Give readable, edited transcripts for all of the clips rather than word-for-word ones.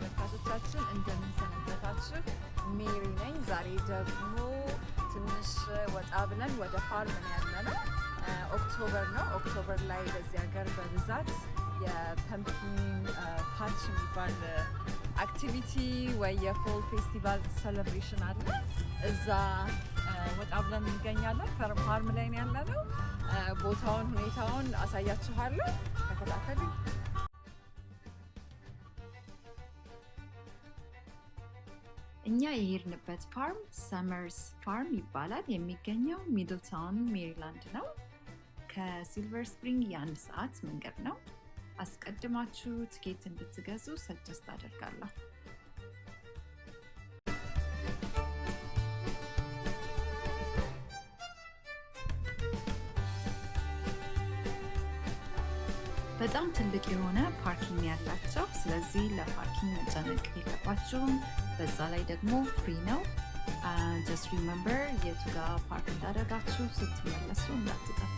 ተመልካቾቻችን እንደምን ሰነበታችሁ? ሜሪ ነኝ። ዛሬ ደግሞ ትንሽ ወጣ ብለን ወደ ፋርም ነው ያለነው። ኦክቶበር ነው። ኦክቶበር ላይ በዚህ ሀገር በብዛት የፐምፕኪን ፓች የሚባል አክቲቪቲ ወይ የፎል ፌስቲቫል ሴሌብሬሽን አለ። እዛ ወጣ ብለን እንገኛለን። ፋርም ላይ ነው ያለነው። ቦታውን ሁኔታውን አሳያችኋለሁ። ተከታተሉ። እኛ የሄድንበት ፋርም ሰመርስ ፋርም ይባላል። የሚገኘው ሚድልታውን ሜሪላንድ ነው። ከሲልቨር ስፕሪንግ የ1 ሰዓት መንገድ ነው። አስቀድማችሁ ትኬት እንድትገዙ ሰጀስት አደርጋለሁ። በጣም ትልቅ የሆነ ፓርኪንግ ያላቸው፣ ስለዚህ ለፓርኪንግ መጨነቅ የለባችሁም። በዛ ላይ ደግሞ ፍሪ ነው። ጀስት ሪመምበር የቱ ጋር ፓርክ እንዳደረጋችሁ ስትመለሱ እንዳትጠፉ።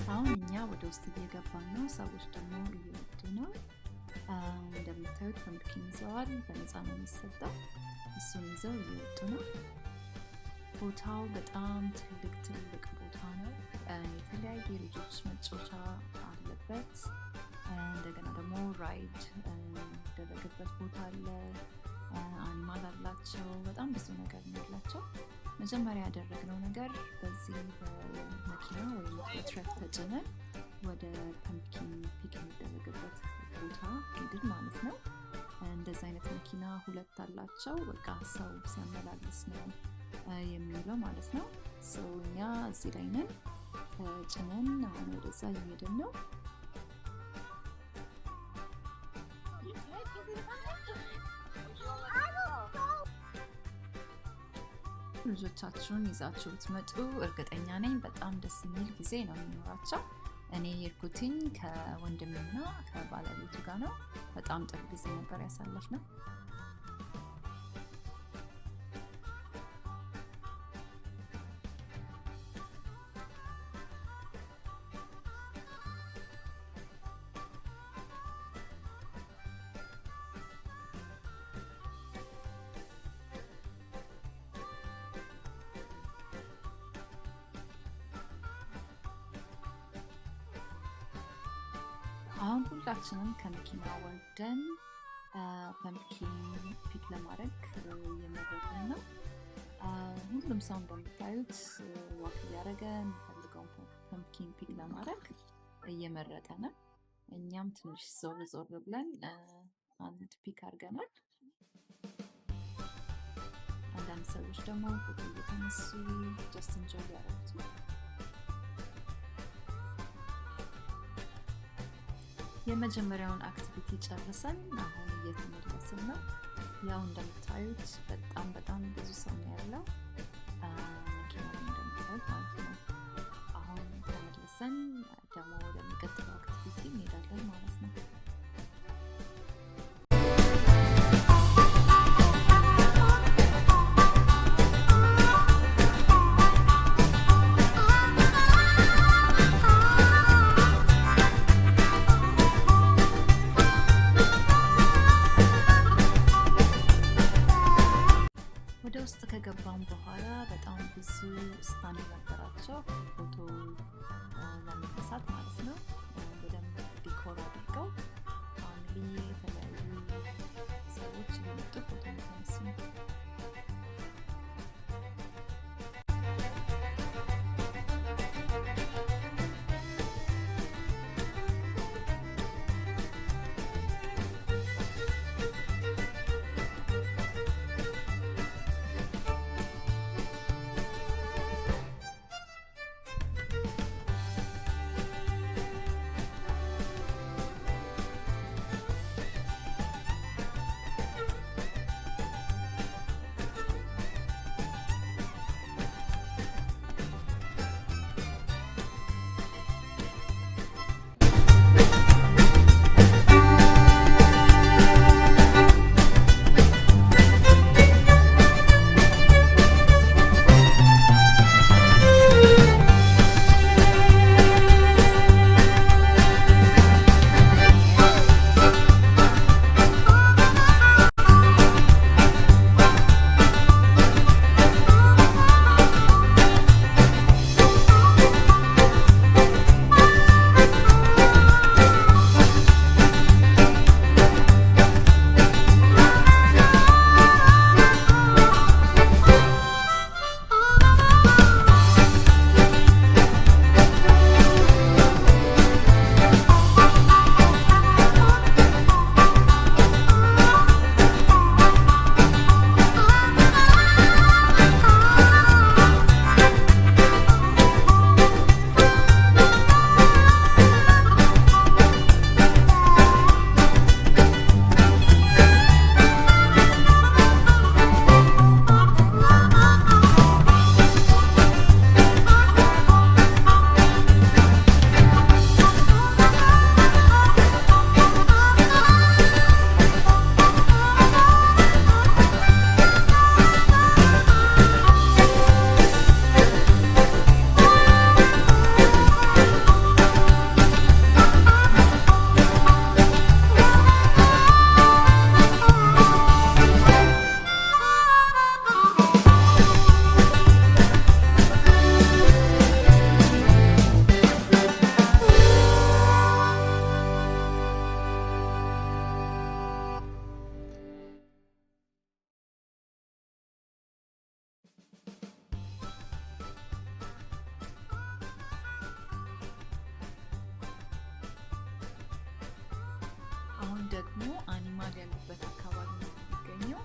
አሁን እኛ ወደ ውስጥ እየገባን ነው። ሰዎች ደግሞ እየወጡ ነው። እንደምታዩት ፐምፕኪን ይዘዋል። በነፃ ነው የሚሰጠው። እሱን ይዘው እየወጡ ነው። ቦታው በጣም ትልቅ ቦታ ነው። የተለያየ ልጆች መጫወቻ አለበት። እንደገና ደግሞ ራይድ የሚደረግበት ቦታ አለ። አኒማል አላቸው። በጣም ብዙ ነገር ነው ያላቸው። መጀመሪያ ያደረግነው ነገር በዚህ በመኪና ወይም በትረክ ተጭነን ወደ ፐምፕኪን ፒክ የሚደረግበት ቦታ ሄድን ማለት ነው። እንደዚህ አይነት መኪና 2 አላቸው። በቃ ሰው ሲያመላልስ ነው የሚውለው ማለት ነው። ሰው እኛ እዚህ ላይ ነን ተጭነን አሁን ወደዛ እየሄድን ነው። ልጆቻችሁን ይዛችሁ ብትመጡ እርግጠኛ ነኝ በጣም ደስ የሚል ጊዜ ነው የሚኖራቸው። እኔ የሄድኩትኝ ከወንድሜና ከባለቤቱ ጋር ነው። በጣም ጥሩ ጊዜ ነበር ያሳለፍነው። አሁን ሁላችንም ከመኪና ወርደን ፐምፕኪን ፒክ ለማድረግ እየመረጥን ነው። ሁሉም ሰው እንደምታዩት ዋክ እያደረገ የሚፈልገውን ፐምፕኪን ፒክ ለማድረግ እየመረጠ ነው። እኛም ትንሽ ዞር ብለን አንድ ፒክ አድርገናል። አንዳንድ ሰዎች ደግሞ ፎቶ እየተነሱ ጀስት ኢንጆይ ያደረጉት ነው። የመጀመሪያውን አክቲቪቲ ጨርሰን አሁን እየተመለስን ነው። ያው እንደምታዩት በጣም ብዙ ሰው ነው ያለው። መኪናው እንደምታዩት ማለት ነው። አሁን ተመልሰን ደግሞ ወደሚቀጥለው አክቲቪቲ እንሄዳለን ማለት ነው። ውስጥ ከገባን በኋላ በጣም ብዙ ስታንድ ነበራቸው። ደግሞ አኒማል ያሉበት አካባቢ ነው የሚገኘው።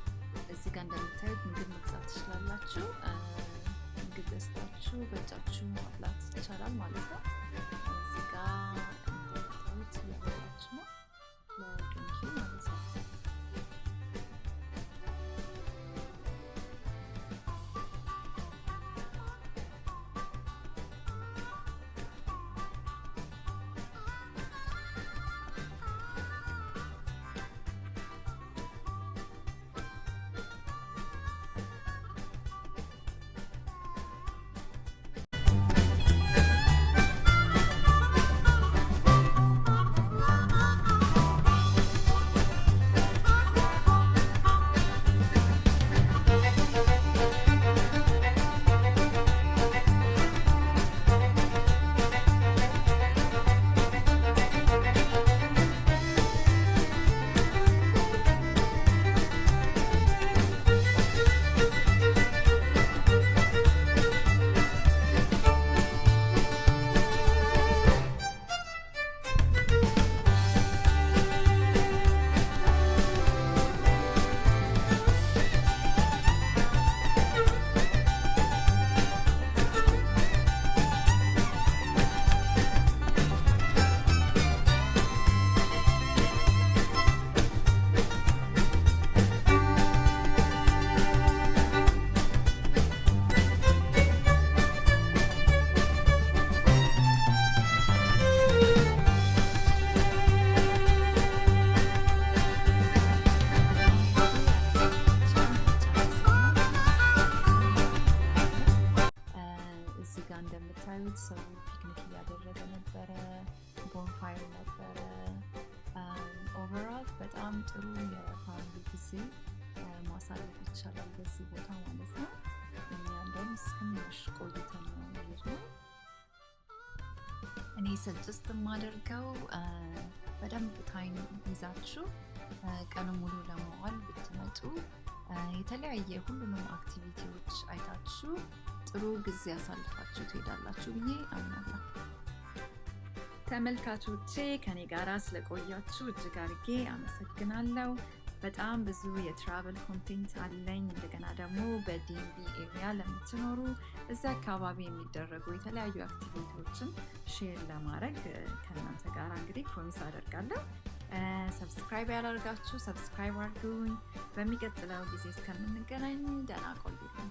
እዚህ ጋር እንደምታዩት ምግብ መግዛት ትችላላችሁ። ምግብ ገዝታችሁ በእጃችሁ ማብላት ይቻላል ማለት ነው። እዚህ ጋር እንደምታዩት እያበላችሁ ነው ለዶንኪ ማለት ነው። እንደምታዩት ሰው ፒክኒክ እያደረገ ነበረ። ቦንፋየር ነበረ። ኦቨርኦል በጣም ጥሩ የፋሚሊ ጊዜ ማሳለፍ ይቻላል በዚህ ቦታ ማለት ነው። እኛ እንደውም እስከምንሽ ቆይተን ነው የሄድነው። እኔ ሰጀስት የማደርገው በደንብ ታይም ይዛችሁ ቀን ሙሉ ለመዋል ብትመጡ የተለያየ ሁሉንም አክቲቪቲዎች አይታችሁ ጥሩ ጊዜ ያሳልፋችሁ ትሄዳላችሁ ብዬ አምናለሁ። ተመልካቾቼ ከኔ ጋራ ስለቆያችሁ እጅግ አድርጌ አመሰግናለሁ። በጣም ብዙ የትራቨል ኮንቴንት አለኝ። እንደገና ደግሞ በዲኤምቪ ኤሪያ ለምትኖሩ እዛ አካባቢ የሚደረጉ የተለያዩ አክቲቪቲዎችን ሼር ለማድረግ ከእናንተ ጋር እንግዲህ ፕሮሚስ አደርጋለሁ። ሰብስክራይብ ያላደርጋችሁ ሰብስክራይብ አድርጉኝ። በሚቀጥለው ጊዜ እስከምንገናኝ ደህና ቆዩልኝ።